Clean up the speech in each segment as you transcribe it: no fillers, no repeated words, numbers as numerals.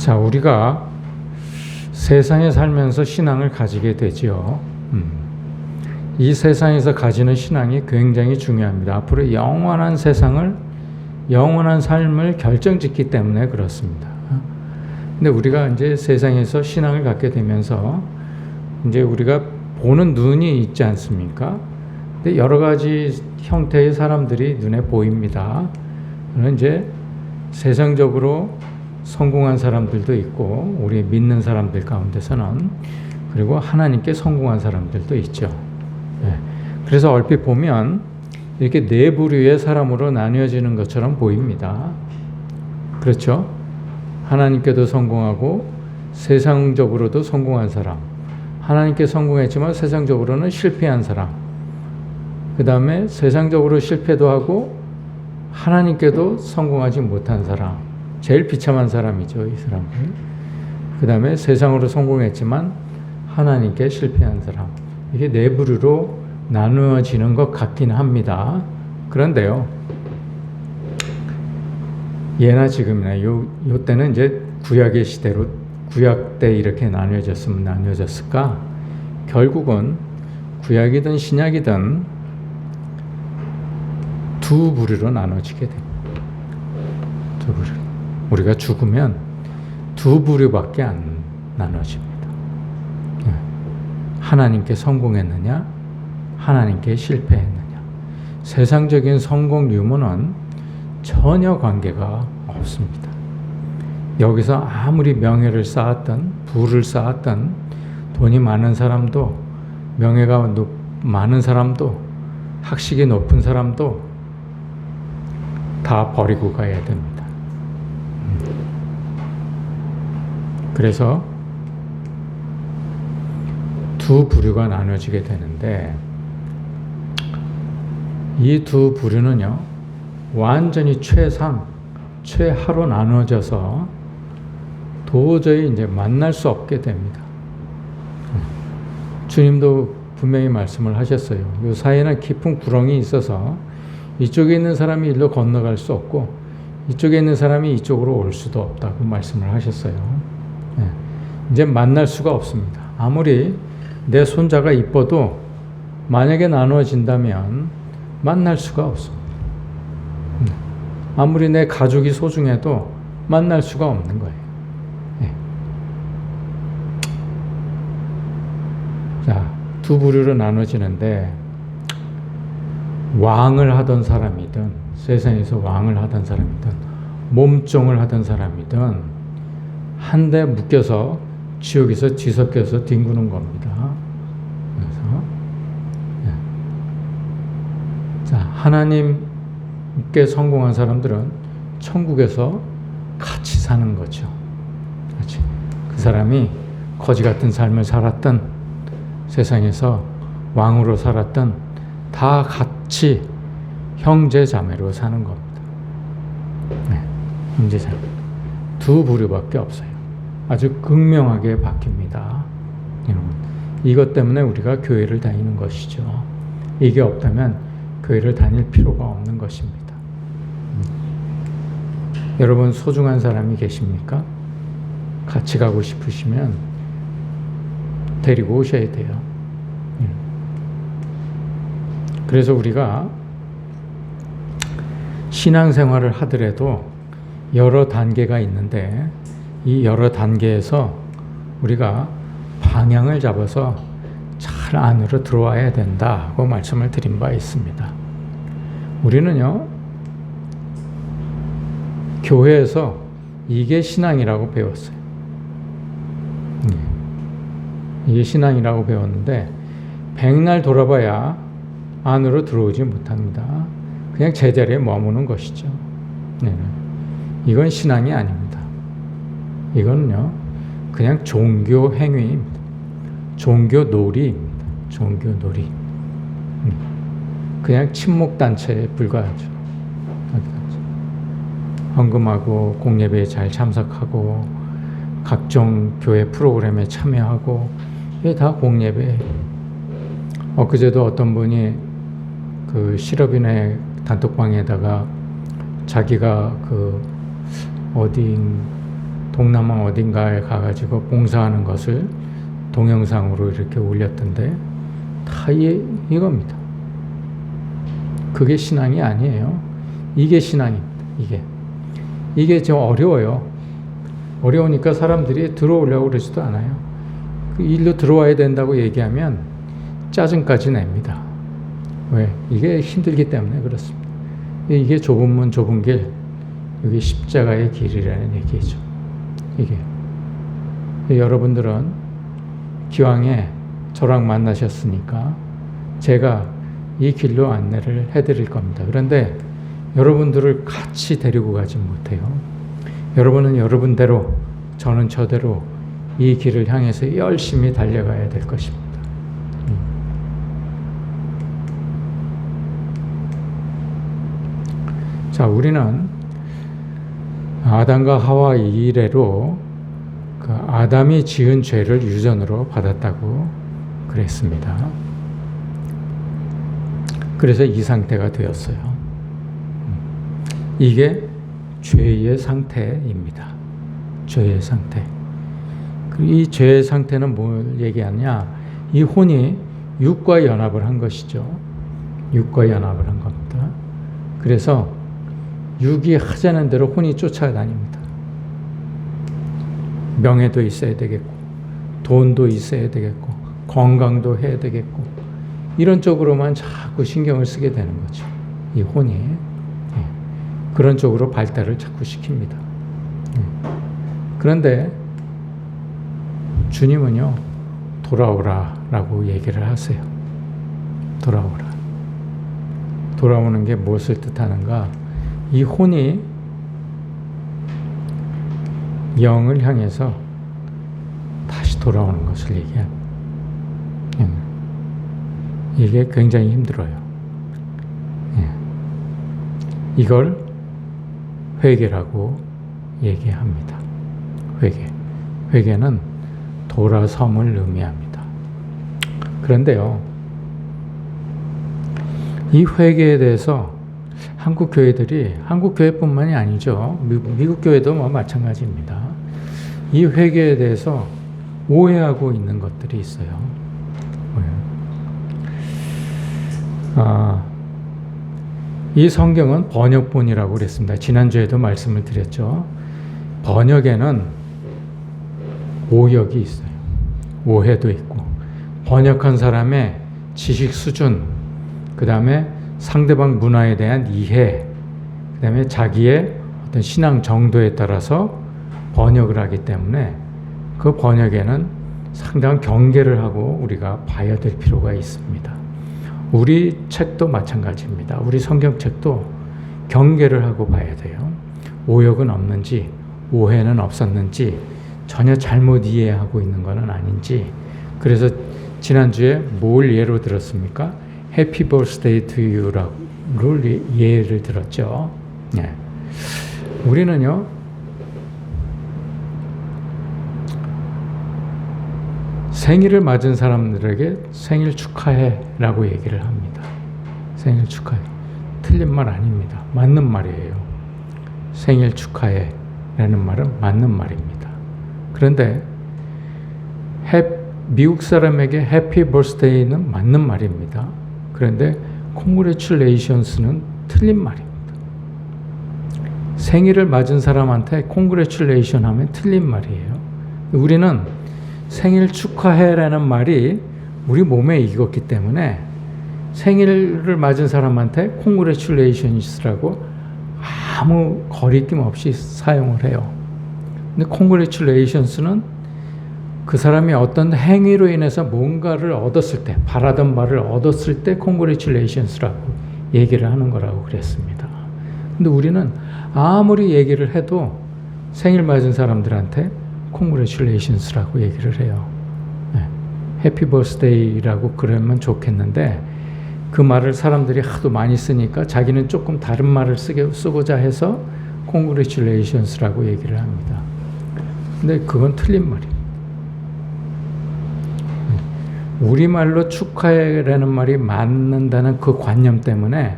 자, 우리가 세상에 살면서 신앙을 가지게 되지요. 이 세상에서 가지는 신앙이 굉장히 중요합니다. 앞으로 영원한 세상을, 영원한 삶을 결정짓기 때문에 그렇습니다. 근데 우리가 이제 세상에서 신앙을 갖게 되면서 이제 우리가 보는 눈이 있지 않습니까? 근데 여러 가지 형태의 사람들이 눈에 보입니다. 그는 이제 세상적으로 성공한 사람들도 있고, 우리 믿는 사람들 가운데서는, 그리고 하나님께 성공한 사람들도 있죠. 네. 그래서 얼핏 보면 이렇게 네 부류의 사람으로 나뉘어지는 것처럼 보입니다. 그렇죠? 하나님께도 성공하고 세상적으로도 성공한 사람, 하나님께 성공했지만 세상적으로는 실패한 사람, 그 다음에 세상적으로 실패도 하고 하나님께도 성공하지 못한 사람, 제일 비참한 사람이죠, 이 사람은. 그 다음에 세상으로 성공했지만 하나님께 실패한 사람. 이게 네 부류로 나누어지는 것 같긴 합니다. 그런데요, 예나 지금이나 요 때는 이제 구약의 시대로, 구약 때 이렇게 나뉘어졌으면 나뉘어졌을까? 결국은 구약이든 신약이든 두 부류로 나눠지게 됩니다. 두 부류. 우리가 죽으면 두 부류밖에 안 나눠집니다. 하나님께 성공했느냐, 하나님께 실패했느냐. 세상적인 성공 유무는 전혀 관계가 없습니다. 여기서 아무리 명예를 쌓았던, 부를 쌓았던, 돈이 많은 사람도, 명예가 많은 사람도, 학식이 높은 사람도 다 버리고 가야 됩니다. 그래서 두 부류가 나눠지게 되는데, 이 두 부류는요, 완전히 최상, 최하로 나눠져서 도저히 이제 만날 수 없게 됩니다. 주님도 분명히 말씀을 하셨어요. 이 사이에는 깊은 구렁이 있어서 이쪽에 있는 사람이 일로 건너갈 수 없고 이쪽에 있는 사람이 이쪽으로 올 수도 없다고 말씀을 하셨어요. 이제 만날 수가 없습니다. 아무리 내 손자가 이뻐도 만약에 나누어진다면 만날 수가 없습니다. 아무리 내 가족이 소중해도 만날 수가 없는 거예요. 자, 두 부류로 나눠지는데, 왕을 하던 사람이든 세상에서 왕을 하던 사람이든 몸종을 하던 사람이든 한데 묶여서 지옥에서 뒤섞여서 뒹구는 겁니다. 그래서 자, 하나님께 성공한 사람들은 천국에서 같이 사는 거죠. 같이. 그 사람이 거지 같은 삶을 살았던, 세상에서 왕으로 살았던, 다 같이 형제 자매로 사는 겁니다. 형제 자매. 두 부류밖에 없어요. 아주 극명하게 바뀝니다. 여러분, 이것 때문에 우리가 교회를 다니는 것이죠. 이게 없다면 교회를 다닐 필요가 없는 것입니다. 여러분, 소중한 사람이 계십니까? 같이 가고 싶으시면 데리고 오셔야 돼요. 그래서 우리가 신앙생활을 하더라도 여러 단계가 있는데, 이 여러 단계에서 우리가 방향을 잡아서 잘 안으로 들어와야 된다고 말씀을 드린 바 있습니다. 우리는요, 교회에서 이게 신앙이라고 배웠어요. 이게 신앙이라고 배웠는데, 백날 돌아봐야 안으로 들어오지 못합니다. 그냥 제자리에 머무는 것이죠. 이건 신앙이 아닙니다. 이거는요, 그냥 종교 행위입니다. 종교 놀이입니다. 종교 놀이. 그냥 친목단체에 불과하죠. 헌금하고 공예배에 잘 참석하고 각종 교회 프로그램에 참여하고, 이게 다 공예배예요. 엊그제도 어떤 분이 그 실업인의 단톡방에다가 자기가 그 어디 동남아 어딘가에 가가지고 봉사하는 것을 동영상으로 이렇게 올렸던데 다 이겁니다. 그게 신앙이 아니에요. 이게 신앙입니다. 이게 좀 어려워요. 어려우니까 사람들이 들어오려고 그러지도 않아요. 그 일로 들어와야 된다고 얘기하면 짜증까지 냅니다. 왜? 이게 힘들기 때문에 그렇습니다. 이게 좁은 문 좁은 길, 여기 십자가의 길이라는 얘기죠. 이게 여러분들은 기왕에 저랑 만나셨으니까 제가 이 길로 안내를 해드릴 겁니다. 그런데 여러분들을 같이 데리고 가지 못해요. 여러분은 여러분대로, 저는 저대로 이 길을 향해서 열심히 달려가야 될 것입니다. 자, 우리는 아담과 하와 이래로 그 아담이 지은 죄를 유전으로 받았다고 그랬습니다. 그래서 이 상태가 되었어요. 이게 죄의 상태입니다. 죄의 상태. 이 죄의 상태는 뭘 얘기하냐? 이 혼이 육과 연합을 한 것이죠. 육과 연합을 한 겁니다. 그래서 육이 하자는 대로 혼이 쫓아다닙니다. 명예도 있어야 되겠고, 돈도 있어야 되겠고, 건강도 해야 되겠고, 이런 쪽으로만 자꾸 신경을 쓰게 되는 거죠. 이 혼이. 그런 쪽으로 발달을 자꾸 시킵니다. 그런데 주님은요, 돌아오라 라고 얘기를 하세요. 돌아오라. 돌아오는 게 무엇을 뜻하는가? 이 혼이 영을 향해서 다시 돌아오는 것을 얘기합니다. 이게 굉장히 힘들어요. 이걸 회개라고 얘기합니다. 회개는 돌아섬을 의미합니다. 그런데요, 이 회개에 대해서 한국 교회뿐만이 아니죠. 미국 교회도 마찬가지입니다. 이 회개에 대해서 오해하고 있는 것들이 있어요. 이 성경은 번역본이라고 그랬습니다. 지난주에도 말씀을 드렸죠. 번역에는 오역이 있어요. 오해도 있고, 번역한 사람의 지식 수준, 그 다음에 상대방 문화에 대한 이해, 그 다음에 자기의 어떤 신앙 정도에 따라서 번역을 하기 때문에 그 번역에는 상당한 경계를 하고 우리가 봐야 될 필요가 있습니다. 우리 책도 마찬가지입니다. 우리 성경책도 경계를 하고 봐야 돼요. 오역은 없는지, 오해는 없었는지, 전혀 잘못 이해하고 있는 것은 아닌지. 그래서 지난주에 뭘 예로 들었습니까? Happy birthday to you를 예를 들었죠. 네. 우리는요, 생일을 맞은 사람들에게 생일 축하해 라고 얘기를 합니다. 생일 축하해. 틀린 말 아닙니다. 맞는 말이에요. 생일 축하해 라는 말은 맞는 말입니다. 그런데 미국 사람에게 해피 버스데이는 맞는 말입니다. 그런데 congratulations는 틀린 말입니다. 생일을 맞은 사람한테 congratulation 하면 틀린 말이에요. 우리는 생일 축하해라는 말이 우리 몸에 익었기 때문에 생일을 맞은 사람한테 congratulations라고 아무 거리낌 없이 사용을 해요. 근데 congratulations는 그 사람이 어떤 행위로 인해서 뭔가를 얻었을 때, 바라던 바를 얻었을 때 congratulations라고 얘기를 하는 거라고 그랬습니다. 근데 우리는 아무리 얘기를 해도 생일 맞은 사람들한테 congratulations라고 얘기를 해요. 해피 버스데이라고 그러면 좋겠는데 그 말을 사람들이 하도 많이 쓰니까 자기는 조금 다른 말을 쓰고자 해서 congratulations라고 얘기를 합니다. 근데 그건 틀린 말이에요. 우리말로 축하해라는 말이 맞는다는 그 관념 때문에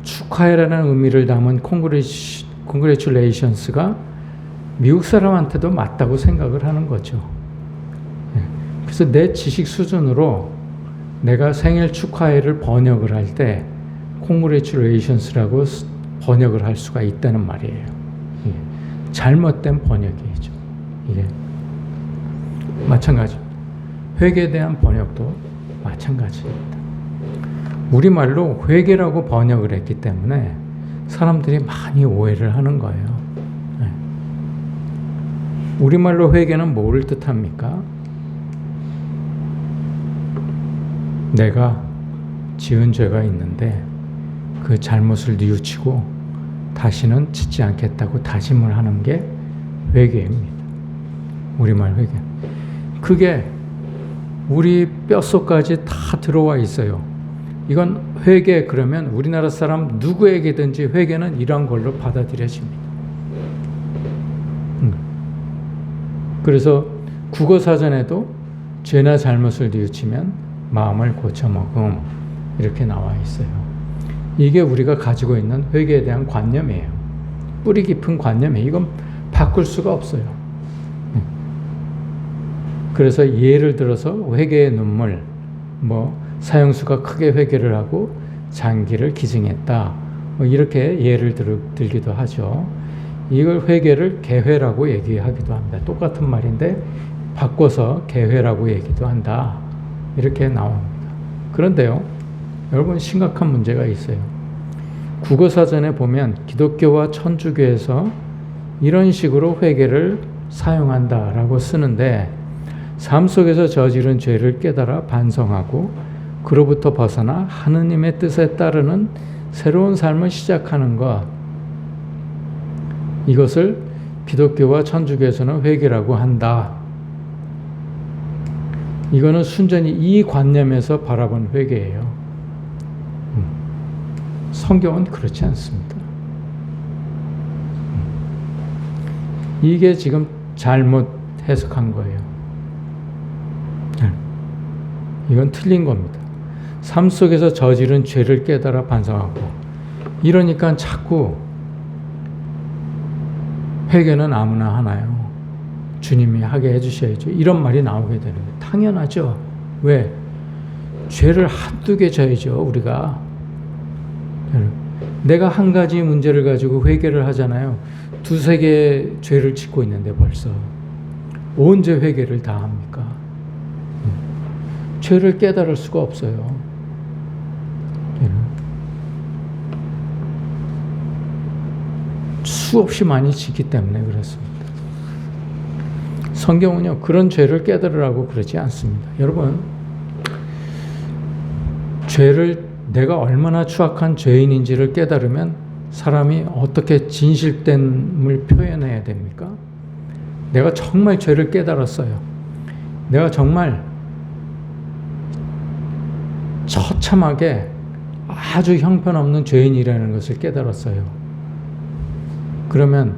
축하해라는 의미를 담은 congratulations가 미국 사람한테도 맞다고 생각을 하는 거죠. 그래서 내 지식 수준으로 내가 생일 축하해를 번역을 할 때 congratulations라고 번역을 할 수가 있다는 말이에요. 잘못된 번역이죠. 이게 마찬가지입니다. 회개에 대한 번역도 마찬가지입니다. 우리말로 회개라고 번역을 했기 때문에 사람들이 많이 오해를 하는 거예요. 우리말로 회개는 뭐를 뜻합니까? 내가 지은 죄가 있는데 그 잘못을 뉘우치고 다시는 짓지 않겠다고 다짐을 하는 게 회개입니다. 우리말 회개. 그게 우리 뼛속까지 다 들어와 있어요. 이건 회개 그러면 우리나라 사람 누구에게든지 회개는 이런 걸로 받아들여집니다. 그래서 국어사전에도 죄나 잘못을 뉘우치면 마음을 고쳐먹음 이렇게 나와 있어요. 이게 우리가 가지고 있는 회개에 대한 관념이에요. 뿌리 깊은 관념이에요. 이건 바꿀 수가 없어요. 그래서 예를 들어서 회개의 눈물, 사형수가 크게 회개를 하고 장기를 기증했다. 이렇게 예를 들기도 하죠. 이걸 회개를 개회라고 얘기하기도 합니다. 똑같은 말인데 바꿔서 개회라고 얘기도 한다. 이렇게 나옵니다. 그런데요, 여러분 심각한 문제가 있어요. 국어사전에 보면 기독교와 천주교에서 이런 식으로 회개를 사용한다라고 쓰는데 삶 속에서 저지른 죄를 깨달아 반성하고 그로부터 벗어나 하느님의 뜻에 따르는 새로운 삶을 시작하는 것, 이것을 기독교와 천주교에서는 회개라고 한다. 이거는 순전히 이 관념에서 바라본 회개예요. 성경은 그렇지 않습니다. 이게 지금 잘못 해석한 거예요. 이건 틀린 겁니다. 삶 속에서 저지른 죄를 깨달아 반성하고, 이러니까 자꾸 회개는 아무나 하나요? 주님이 하게 해주셔야죠. 이런 말이 나오게 되는 거예요. 당연하죠. 왜? 죄를 한두 개 져야죠, 우리가. 내가 한 가지 문제를 가지고 회개를 하잖아요. 두세 개의 죄를 짓고 있는데 벌써. 언제 회개를 다 합니까? 죄를 깨달을 수가 없어요. 수없이 많이 짓기 때문에 그렇습니다. 성경은요, 그런 죄를 깨달으라고 그러지 않습니다. 여러분, 죄를 내가 얼마나 추악한 죄인인지를 깨달으면 사람이 어떻게 진실됨을 표현해야 됩니까? 내가 정말 죄를 깨달았어요. 내가 정말 처참하게 아주 형편없는 죄인이라는 것을 깨달았어요. 그러면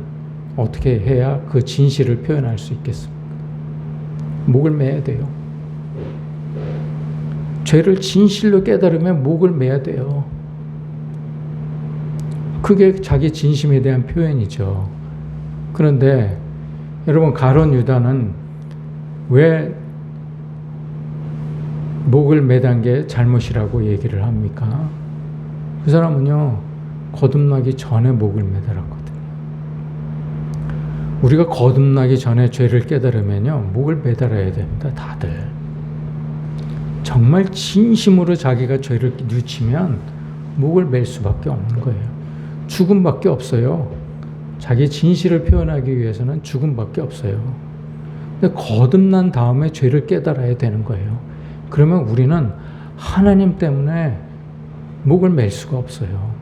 어떻게 해야 그 진실을 표현할 수 있겠습니까? 목을 매야 돼요. 죄를 진실로 깨달으면 목을 매야 돼요. 그게 자기 진심에 대한 표현이죠. 그런데 여러분, 가룟 유다는 왜 목을 매단 게 잘못이라고 얘기를 합니까? 그 사람은요, 거듭나기 전에 목을 매달았거든요. 우리가 거듭나기 전에 죄를 깨달으면요, 목을 매달아야 됩니다, 다들. 정말 진심으로 자기가 죄를 뉘우치면 목을 맬 수밖에 없는 거예요. 죽음밖에 없어요. 자기 진실을 표현하기 위해서는 죽음밖에 없어요. 근데 거듭난 다음에 죄를 깨달아야 되는 거예요. 그러면 우리는 하나님 때문에 목을 맬 수가 없어요.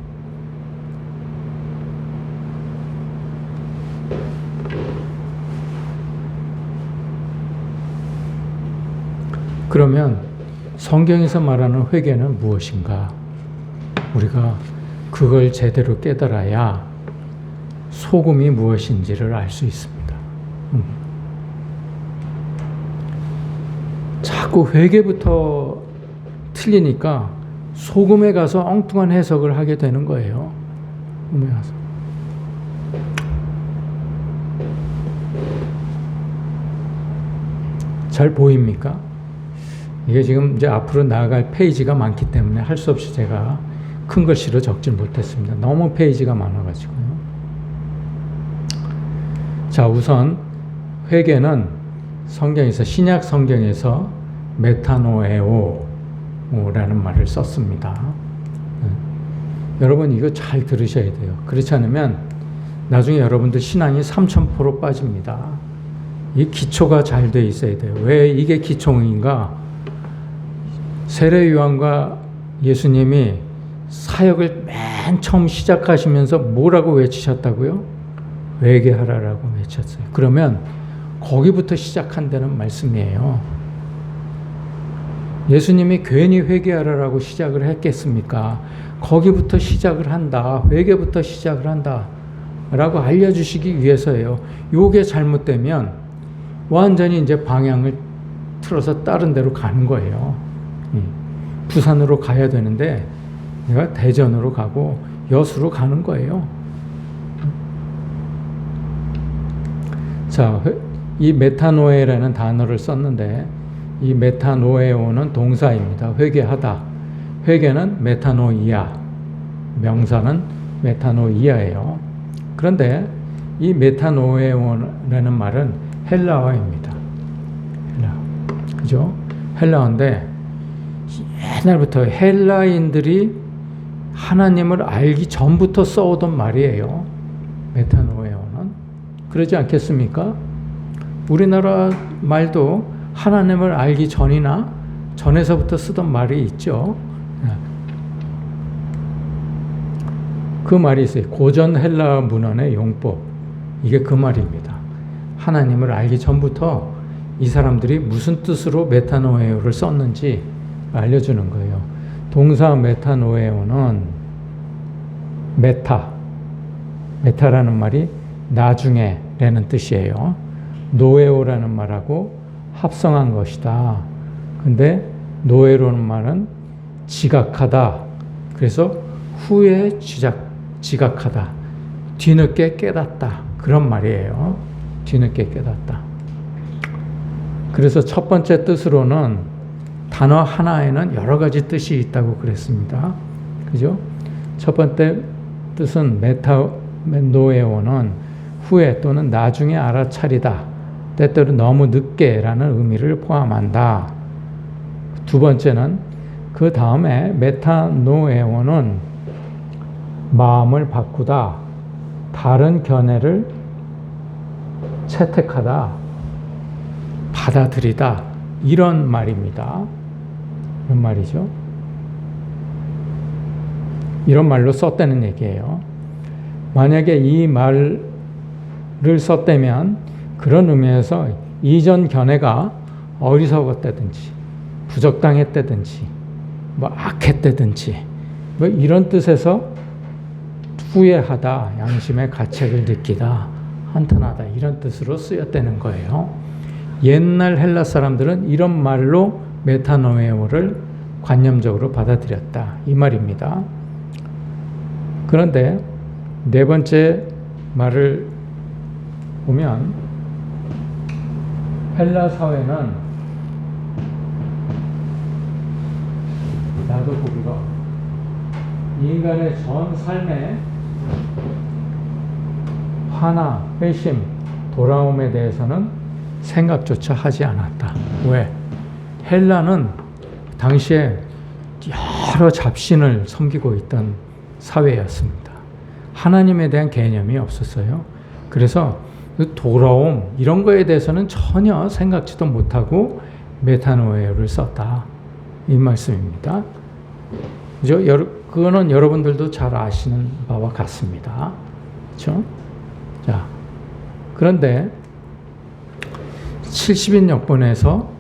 그러면 성경에서 말하는 회개는 무엇인가? 우리가 그걸 제대로 깨달아야 소금이 무엇인지를 알 수 있습니다. 자꾸 회개부터 틀리니까 소금에 가서 엉뚱한 해석을 하게 되는 거예요. 소금에 가서. 잘 보입니까? 이게 지금 이제 앞으로 나아갈 페이지가 많기 때문에 할 수 없이 제가 큰 글씨로 적질 못했습니다. 너무 페이지가 많아가지고요. 자, 우선 회개는 성경에서, 신약 성경에서 메타노에오라는 말을 썼습니다. 여러분 이거 잘 들으셔야 돼요. 그렇지 않으면 나중에 여러분들 신앙이 3000% 빠집니다. 이 기초가 잘 돼 있어야 돼요. 왜 이게 기초인가? 세례 요한과 예수님이 사역을 맨 처음 시작하시면서 뭐라고 외치셨다고요? 회개하라라고 외쳤어요. 그러면 거기부터 시작한다는 말씀이에요. 예수님이 괜히 회개하라라고 시작을 했겠습니까? 거기부터 시작을 한다. 회개부터 시작을 한다. 라고 알려주시기 위해서예요. 요게 잘못되면 완전히 이제 방향을 틀어서 다른 데로 가는 거예요. 부산으로 가야 되는데 내가 대전으로 가고 여수로 가는 거예요. 자, 이 메타노에라는 단어를 썼는데 이 메타노에오는 동사입니다. 회개하다. 회개는 메타노이아, 명사는 메타노이아예요. 그런데 이 메타노에오라는 말은 헬라어입니다. 헬라어. 그죠? 헬라어인데 옛날부터 헬라인들이 하나님을 알기 전부터 써오던 말이에요. 메타노에오는. 그러지 않겠습니까? 우리나라 말도 하나님을 알기 전이나 전에서부터 쓰던 말이 있죠. 그 말이 있어요. 고전 헬라 문헌의 용법. 이게 그 말입니다. 하나님을 알기 전부터 이 사람들이 무슨 뜻으로 메타노에오를 썼는지 알려주는 거예요. 동사 메타노에오는 메타라는 말이 나중에 라는 뜻이에요. 노에오라는 말하고 합성한 것이다. 근데 노에로는 말은 지각하다. 그래서 후에 지각하다. 뒤늦게 깨닫다. 그런 말이에요. 뒤늦게 깨닫다. 그래서 첫 번째 뜻으로는 단어 하나에는 여러 가지 뜻이 있다고 그랬습니다. 그죠? 첫 번째 뜻은 노에오는 후에 또는 나중에 알아차리다. 때때로 너무 늦게라는 의미를 포함한다. 두 번째는 그 다음에 메타노에오는 마음을 바꾸다, 다른 견해를 채택하다, 받아들이다, 이런 말입니다. 이런 말이죠. 이런 말로 썼다는 얘기예요. 만약에 이 말을 썼다면 그런 의미에서 이전 견해가 어리석었다든지 부적당했다든지 뭐 악했다든지 뭐 이런 뜻에서 후회하다, 양심의 가책을 느끼다, 한탄하다 이런 뜻으로 쓰였다는 거예요. 옛날 헬라 사람들은 이런 말로 메타노에오를 관념적으로 받아들였다 이 말입니다. 그런데 네 번째 말을 보면 헬라 사회는 나도 보기가 인간의 전 삶에 화나, 회심, 돌아옴에 대해서는 생각조차 하지 않았다. 왜? 헬라는 당시에 여러 잡신을 섬기고 있던 사회였습니다. 하나님에 대한 개념이 없었어요. 그래서 돌아옴 이런 거에 대해서는 전혀 생각지도 못하고 메타노에오를 썼다. 이 말씀입니다. 그거는 여러분들도 잘 아시는 바와 같습니다. 그렇죠? 자, 그런데 70인 역본에서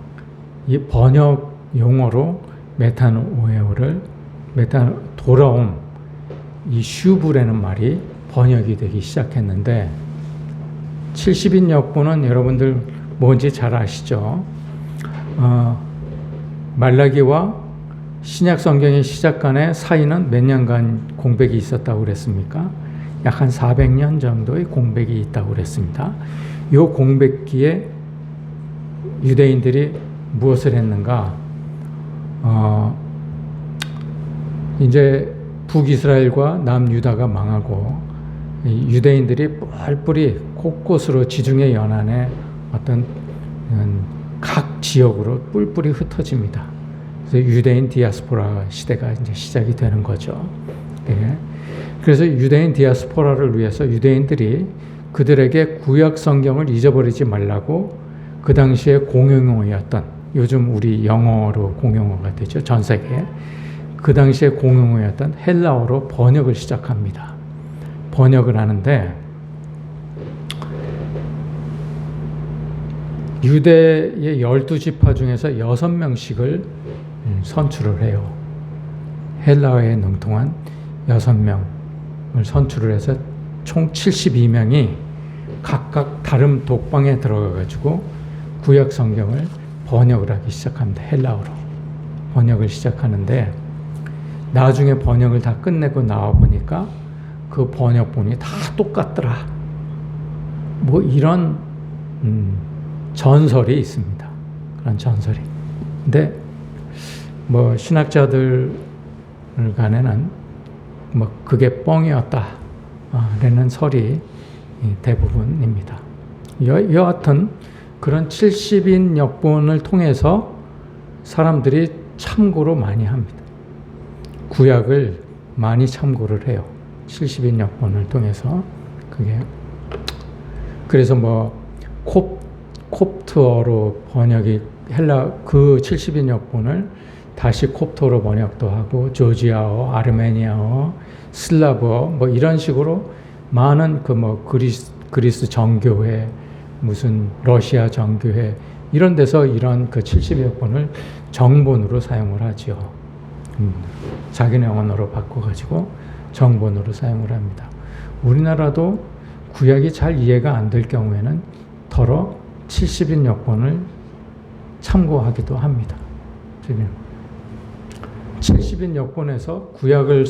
이 번역 용어로 돌아옴, 이 슈브라는 말이 번역이 되기 시작했는데 70인 역본은 여러분들 뭔지 잘 아시죠? 말라기와 신약 성경의 시작간의 사이는 몇 년간 공백이 있었다고 그랬습니까? 약 한 400년 정도의 공백이 있다고 그랬습니다. 이 공백기에 유대인들이 무엇을 했는가? 이제 북이스라엘과 남유다가 망하고 유대인들이 뿔뿔이 곳곳으로 지중해 연안에 어떤 각 지역으로 뿔뿔이 흩어집니다. 그래서 유대인 디아스포라 시대가 이제 시작이 되는 거죠. 예. 그래서 유대인 디아스포라를 위해서 유대인들이 그들에게 구약 성경을 잊어버리지 말라고 그 당시에 공용어였던, 요즘 우리 영어로 공용어가 되죠. 전 세계에. 그 당시에 공용어였던 헬라어로 번역을 시작합니다. 번역을 하는데 유대의 12지파 중에서 6명씩을 선출을 해요. 헬라어에 능통한 6명을 선출을 해서 총 72명이 각각 다른 독방에 들어가가지고 구약 성경을 번역을 하기 시작합니다. 헬라어로 번역을 시작하는데 나중에 번역을 다 끝내고 나와보니까 그 번역본이 다 똑같더라. 뭐 이런 전설이 있습니다. 그런 전설이. 근데 뭐 신학자들 간에는 뭐 그게 뻥이었다 라는 설이 대부분입니다. 여하튼 그런 70인 역본을 통해서 사람들이 참고로 많이 합니다. 구약을 많이 참고를 해요. 70인 역본을 통해서. 그게 그래서 뭐 콥트어로 번역이 그 70인 역본을 다시 콥트어로 번역도 하고 조지아어, 아르메니아어, 슬라브어 뭐 이런 식으로 많은 그 뭐 그리스 정교회, 무슨 러시아 정교회 이런 데서 이런 그 70여 권을 정본으로 사용을 하죠. 자기네 언어로 바꿔가지고 정본으로 사용을 합니다. 우리나라도 구약이 잘 이해가 안 될 경우에는 더러 70인 역본을 참고하기도 합니다. 70인 역본에서 구약을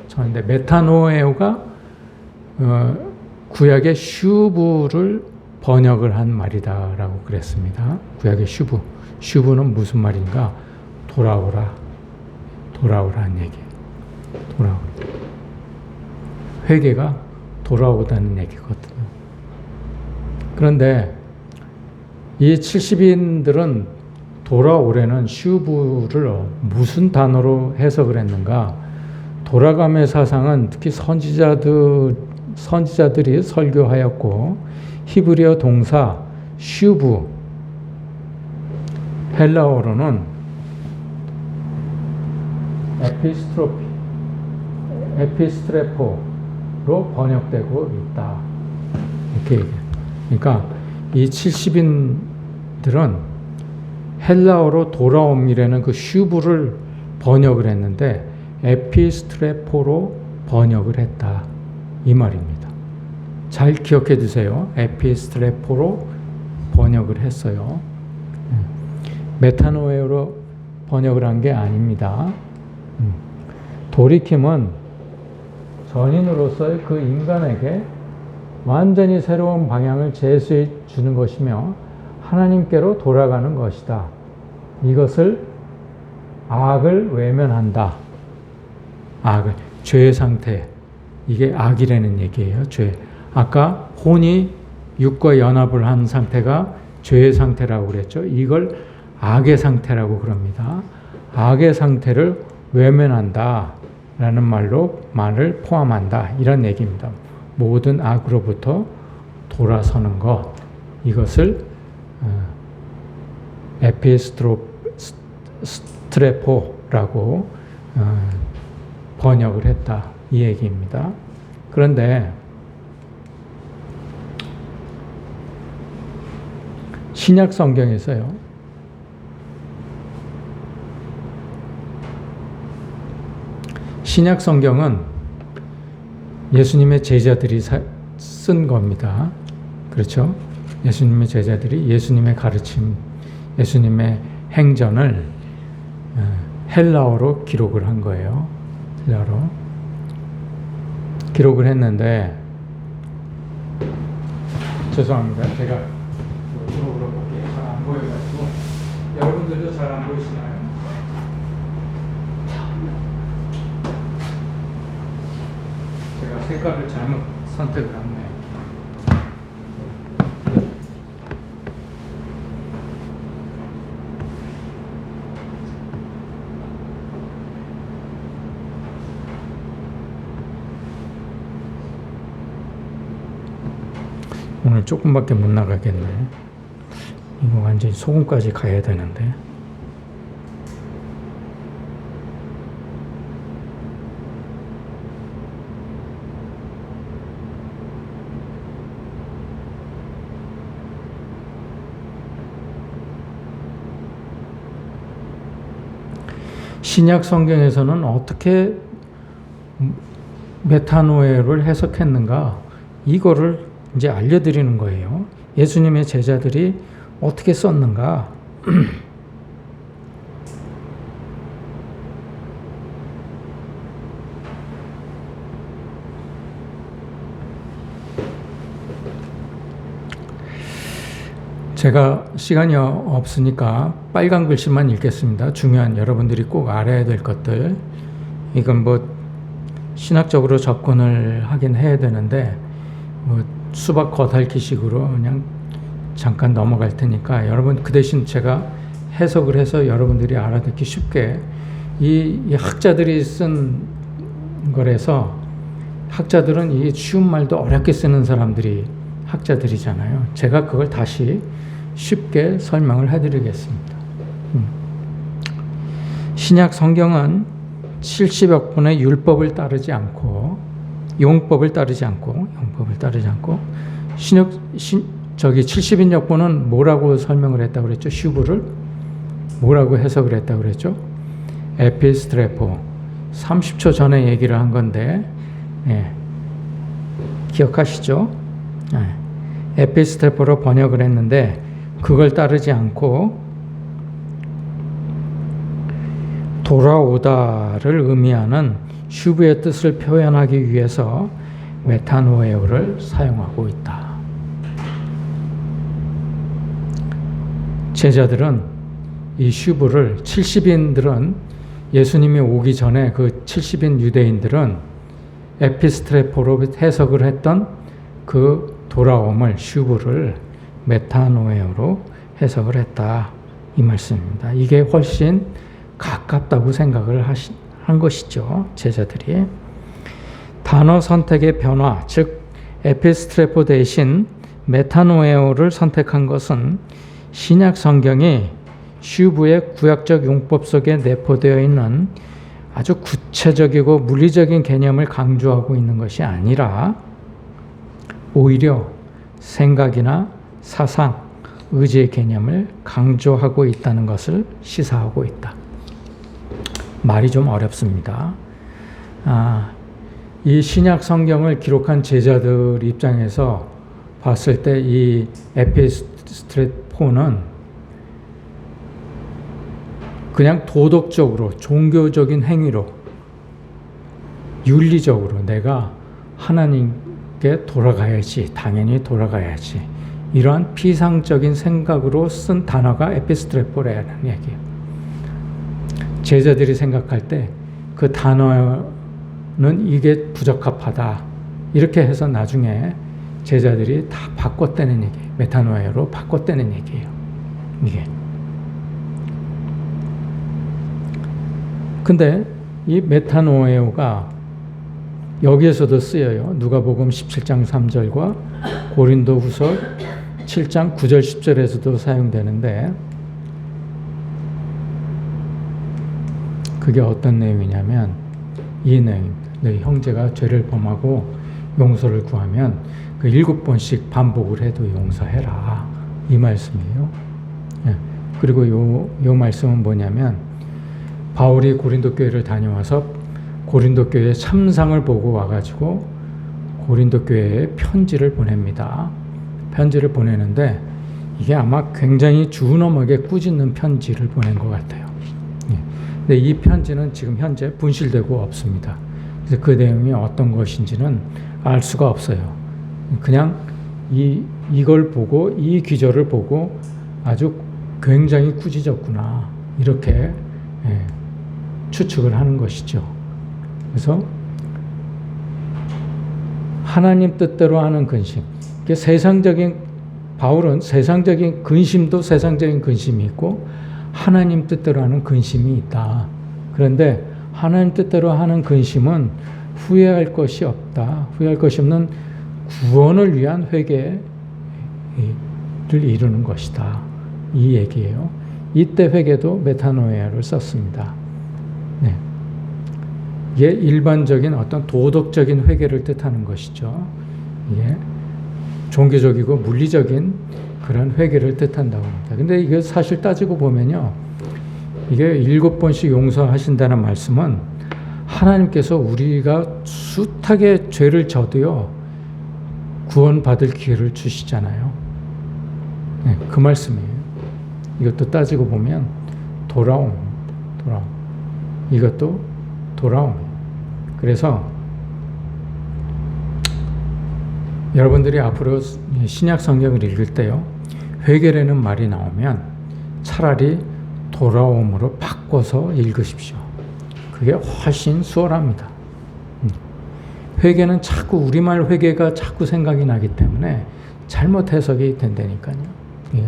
전했는데 메타노에오가 구약의 슈브를 번역을 한 말이다라고 그랬습니다. 구약의 슈브는 무슨 말인가? 돌아오라는 얘기. 돌아오라. 회개가 돌아오다는 얘기거든요. 그런데 이 70인들은 돌아오래는 슈브를 무슨 단어로 해석을 했는가? 돌아감의 사상은 특히 선지자들이 설교하였고 히브리어 동사 슈브, 헬라어로는 에피스트레포로 번역되고 있다. 이렇게 얘기해요. 그러니까 이 70인들은 헬라어로 돌아옴이라는 그 슈브를 번역을 했는데 에피스트레포로 번역을 했다. 이 말입니다. 잘 기억해 두세요. 에피스트레포로 번역을 했어요. 메타노에오로 번역을 한 게 아닙니다. 돌이킴은 전인으로서의 그 인간에게 완전히 새로운 방향을 제시해 주는 것이며 하나님께로 돌아가는 것이다. 이것을 악을 외면한다. 악을, 죄의 상태. 이게 악이라는 얘기예요. 죄. 아까 혼이 육과 연합을 한 상태가 죄의 상태라고 그랬죠. 이걸 악의 상태라고 그럽니다. 악의 상태를 외면한다 라는 말을 포함한다. 이런 얘기입니다. 모든 악으로부터 돌아서는 것. 이것을 에피스트레포라고 번역을 했다. 이 얘기입니다. 그런데 신약 성경에서요. 신약 성경은 예수님의 제자들이 쓴 겁니다. 그렇죠? 예수님의 제자들이 예수님의 가르침, 예수님의 행전을 헬라어로 기록을 한 거예요. 헬라어로 기록을 했는데 죄송합니다. 제가 기록으로 볼게요. 잘 안 보여요. 잘 안 보이시나요? 제가 색깔을 잘못 선택을 했네요. 오늘 조금밖에 못 나가겠네. 이거 완전히 소금까지 가야 되는데. 신약 성경에서는 어떻게 메타노에를 해석했는가? 이거를 이제 알려드리는 거예요. 예수님의 제자들이 어떻게 썼는가? 제가 시간이 없으니까 빨간 글씨만 읽겠습니다. 중요한 여러분들이 꼭 알아야 될 것들. 이건 뭐 신학적으로 접근을 하긴 해야 되는데 뭐 수박 겉핥기식으로 그냥 잠깐 넘어갈 테니까 여러분 그 대신 제가 해석을 해서 여러분들이 알아듣기 쉽게 이 학자들이 쓴 거라서 학자들은 이 쉬운 말도 어렵게 쓰는 사람들이 학자들이잖아요. 제가 그걸 다시 쉽게 설명을 해드리겠습니다. 신약 성경은 70여 번의 율법을 따르지 않고 용법을 따르지 않고 70인역본은 뭐라고 설명을 했다고 그랬죠? 슈브를 뭐라고 해석을 했다고 그랬죠? 에피스트레포 30초 전에 얘기를 한 건데 기억하시죠? 에피스트레포로 번역을 했는데 그걸 따르지 않고 돌아오다를 의미하는 슈브의 뜻을 표현하기 위해서 메타노에오를 사용하고 있다. 제자들은 이 슈브를 70인들은 예수님이 오기 전에 그 70인 유대인들은 에피스트레포로 해석을 했던 그 돌아옴을 슈브를 메타노에오로 해석을 했다. 이 말씀입니다. 이게 훨씬 가깝다고 생각을 한 것이죠. 제자들이. 단어 선택의 변화, 즉 에피스트레포 대신 메타노에오를 선택한 것은 신약 성경이 슈브의 구약적 용법 속에 내포되어 있는 아주 구체적이고 물리적인 개념을 강조하고 있는 것이 아니라 오히려 생각이나 사상, 의지의 개념을 강조하고 있다는 것을 시사하고 있다. 말이 좀 어렵습니다. 이 신약 성경을 기록한 제자들 입장에서 봤을 때 이 에피스트레포는 그냥 도덕적으로 종교적인 행위로 윤리적으로 내가 하나님께 돌아가야지, 당연히 돌아가야지, 이러한 피상적인 생각으로 쓴 단어가 에피스트레포라는 얘기예요. 제자들이 생각할 때 그 단어는 이게 부적합하다 이렇게 해서 나중에 제자들이 다 바꿨다는 얘기예요. 메타노에오로 바꿨다는 얘기예요. 이게. 근데 이 메타노에오가 여기에서도 쓰여요. 누가복음 17장 3절과 고린도후서 7장 9절 10절에서도 사용되는데 그게 어떤 내용이냐면 이 내용입니다. 너희 형제가 죄를 범하고 용서를 구하면 그 7번씩 반복을 해도 용서해라. 이 말씀이에요. 그리고 요 말씀은 뭐냐면 바울이 고린도 교회를 다녀와서 고린도 교회의 참상을 보고 와가지고 고린도 교회에 편지를 보냅니다. 편지를 보내는데 이게 아마 굉장히 준엄하게 꾸짖는 편지를 보낸 것 같아요. 근데 이 편지는 지금 현재 분실되고 없습니다. 그래서 그 내용이 어떤 것인지는 알 수가 없어요. 그냥 이걸 보고 이 기절을 보고 아주 굉장히 꾸짖었구나. 이렇게 추측을 하는 것이죠. 그래서 하나님 뜻대로 하는 근심. 바울은 세상적인 근심도 세상적인 근심이 있고 하나님 뜻대로 하는 근심이 있다. 그런데 하나님 뜻대로 하는 근심은 후회할 것이 없다. 후회할 것이 없는 구원을 위한 회개를 이루는 것이다. 이 얘기예요. 이때 회개도 메타노이아를 썼습니다. 네. 이게 일반적인 어떤 도덕적인 회개를 뜻하는 것이죠. 이게 종교적이고 물리적인 그런 회개를 뜻한다고 합니다. 근데 이게 사실 따지고 보면요. 이게 7번씩 용서하신다는 말씀은 하나님께서 우리가 숱하게 죄를 져도요. 구원받을 기회를 주시잖아요. 네, 그 말씀이에요. 이것도 따지고 보면 돌아옴. 이것도 돌아옴. 그래서 여러분들이 앞으로 신약 성경을 읽을 때요. 회개라는 말이 나오면 차라리 돌아옴으로 바꿔서 읽으십시오. 그게 훨씬 수월합니다. 회개는 자꾸 우리말 회개가 자꾸 생각이 나기 때문에 잘못 해석이 된다니까요. 예.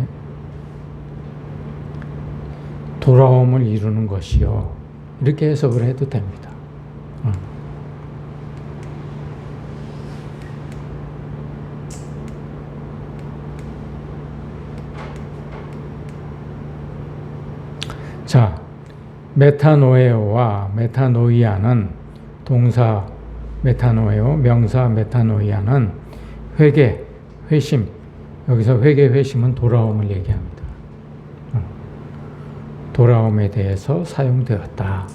돌아옴을 이루는 것이요. 이렇게 해석을 해도 됩니다. 자, 메타노에오와 메타노이아는 동사 메타노에오, 명사 메타노이아는 회개, 회심. 여기서 회개, 회심은 돌아옴을 얘기합니다. 돌아옴에 대해서 사용되었다.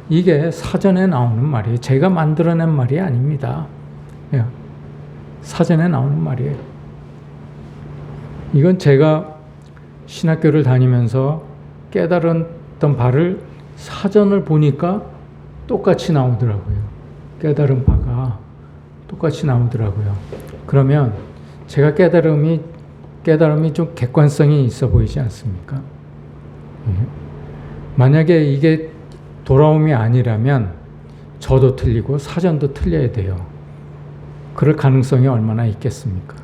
이게 사전에 나오는 말이에요. 제가 만들어낸 말이 아닙니다. 사전에 나오는 말이에요. 이건 제가 신학교를 다니면서 깨달았던 바를 사전을 보니까 똑같이 나오더라고요. 깨달은 바가 똑같이 나오더라고요. 그러면 제가 깨달음이 좀 객관성이 있어 보이지 않습니까? 만약에 이게 돌아옴이 아니라면 저도 틀리고 사전도 틀려야 돼요. 그럴 가능성이 얼마나 있겠습니까?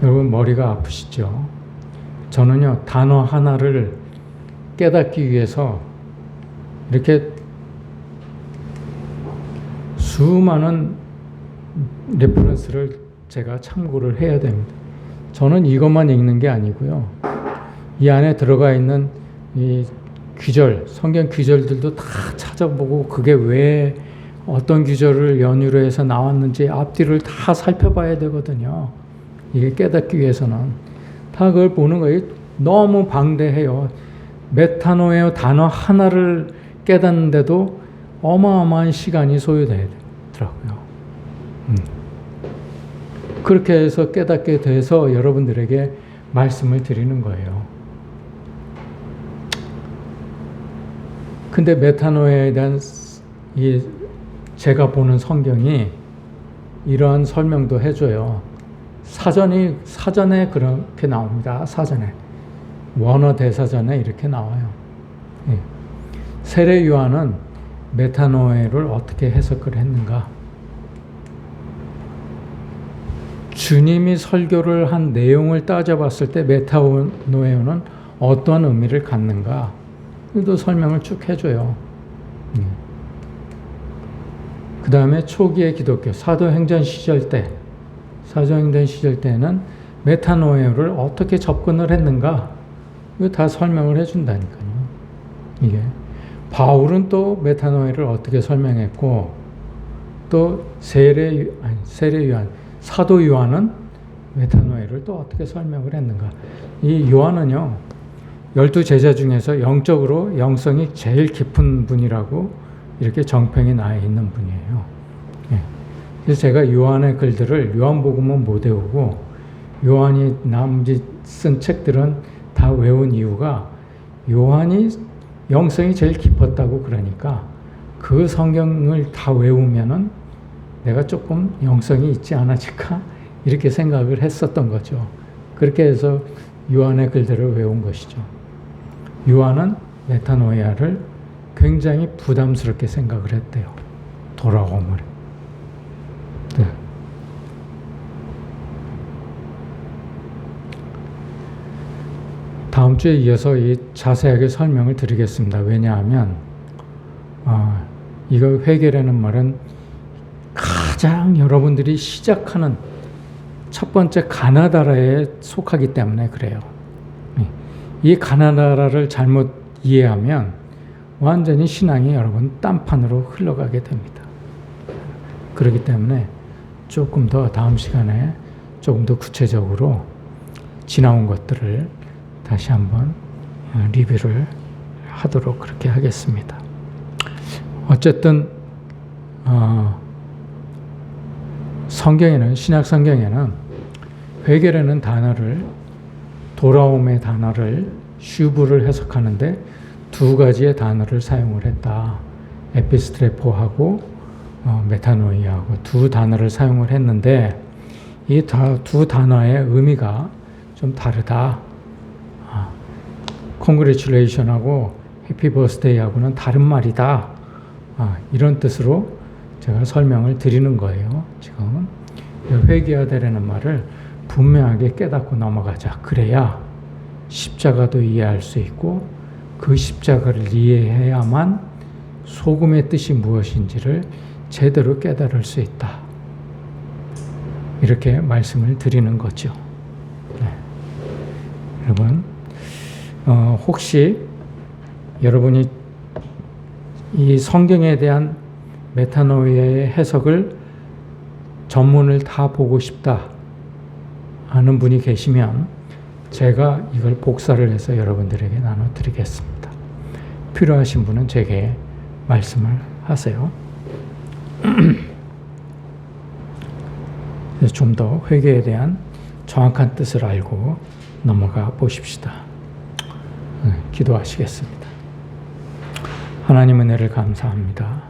여러분 머리가 아프시죠? 저는요 단어 하나를 깨닫기 위해서 이렇게 수많은 레퍼런스를 제가 참고를 해야 됩니다. 저는 이것만 읽는 게 아니고요. 이 안에 들어가 있는 이 규절, 성경 규절들도 다 찾아보고 그게 왜 어떤 규절을 연유로 해서 나왔는지 앞뒤를 다 살펴봐야 되거든요. 이게 깨닫기 위해서는 다 그걸 보는 거예요. 너무 방대해요. 메타노에오 단어 하나를 깨닫는데도 어마어마한 시간이 소요되더라고요. 그렇게 해서 깨닫게 돼서 여러분들에게 말씀을 드리는 거예요. 근데 메타노에에 대한 제가 보는 성경이 이러한 설명도 해줘요. 사전에 그렇게 나옵니다. 사전에. 원어 대사전에 이렇게 나와요. 예. 세례 요한은 메타노에를 어떻게 해석을 했는가? 주님이 설교를 한 내용을 따져봤을 때 메타노에는 어떤 의미를 갖는가? 또 설명을 쭉 해줘요. 그 다음에 초기의 기독교, 사도행전 시절 때는 메타노에를 어떻게 접근을 했는가? 이거 다 설명을 해준다니까요. 이게. 바울은 또 메타노에를 어떻게 설명했고, 또 세례 요한, 사도 요한은 메타노에를 또 어떻게 설명을 했는가? 이 요한은요, 12제자 중에서 영적으로 영성이 제일 깊은 분이라고 이렇게 정평이 나 있는 분이에요. 예. 그래서 제가 요한의 글들을 요한복음은 못 외우고 요한이 나머지 쓴 책들은 다 외운 이유가 요한이 영성이 제일 깊었다고 그러니까 그 성경을 다 외우면은 내가 조금 영성이 있지 않아질까? 이렇게 생각을 했었던 거죠. 그렇게 해서 요한의 글들을 외운 것이죠. 요한은 메타노이아를 굉장히 부담스럽게 생각을 했대요. 돌아옴을. 네. 다음 주에 이어서 이 자세하게 설명을 드리겠습니다. 왜냐하면 이거 회개라는 말은 가장 여러분들이 시작하는 첫 번째 가나다라에 속하기 때문에 그래요. 이 가나다라를 잘못 이해하면 완전히 신앙이 여러분 딴판으로 흘러가게 됩니다. 그렇기 때문에 조금 더 다음 시간에 조금 더 구체적으로 지나온 것들을 다시 한번 리뷰를 하도록 그렇게 하겠습니다. 어쨌든 성경에는, 신약 성경에는 회개라는 단어를, 돌아옴의 단어를 슈브를 해석하는데 두 가지의 단어를 사용을 했다. 에피스트레포하고 메타노이아하고 두 단어를 사용을 했는데 이 두 단어의 의미가 좀 다르다. Congratulation하고 Happy Birthday하고는 다른 말이다. 이런 뜻으로 제가 설명을 드리는 거예요. 지금 회개하되라는 말을 분명하게 깨닫고 넘어가자. 그래야 십자가도 이해할 수 있고 그 십자가를 이해해야만 소금의 뜻이 무엇인지를 제대로 깨달을 수 있다. 이렇게 말씀을 드리는 거죠. 네. 여러분, 혹시 여러분이 이 성경에 대한 메타노이아의 해석을 전문을 다 보고 싶다 하는 분이 계시면 제가 이걸 복사를 해서 여러분들에게 나눠드리겠습니다. 필요하신 분은 제게 말씀을 하세요. 좀 더 회개에 대한 정확한 뜻을 알고 넘어가 보십시다. 기도하시겠습니다. 하나님 은혜를 감사합니다.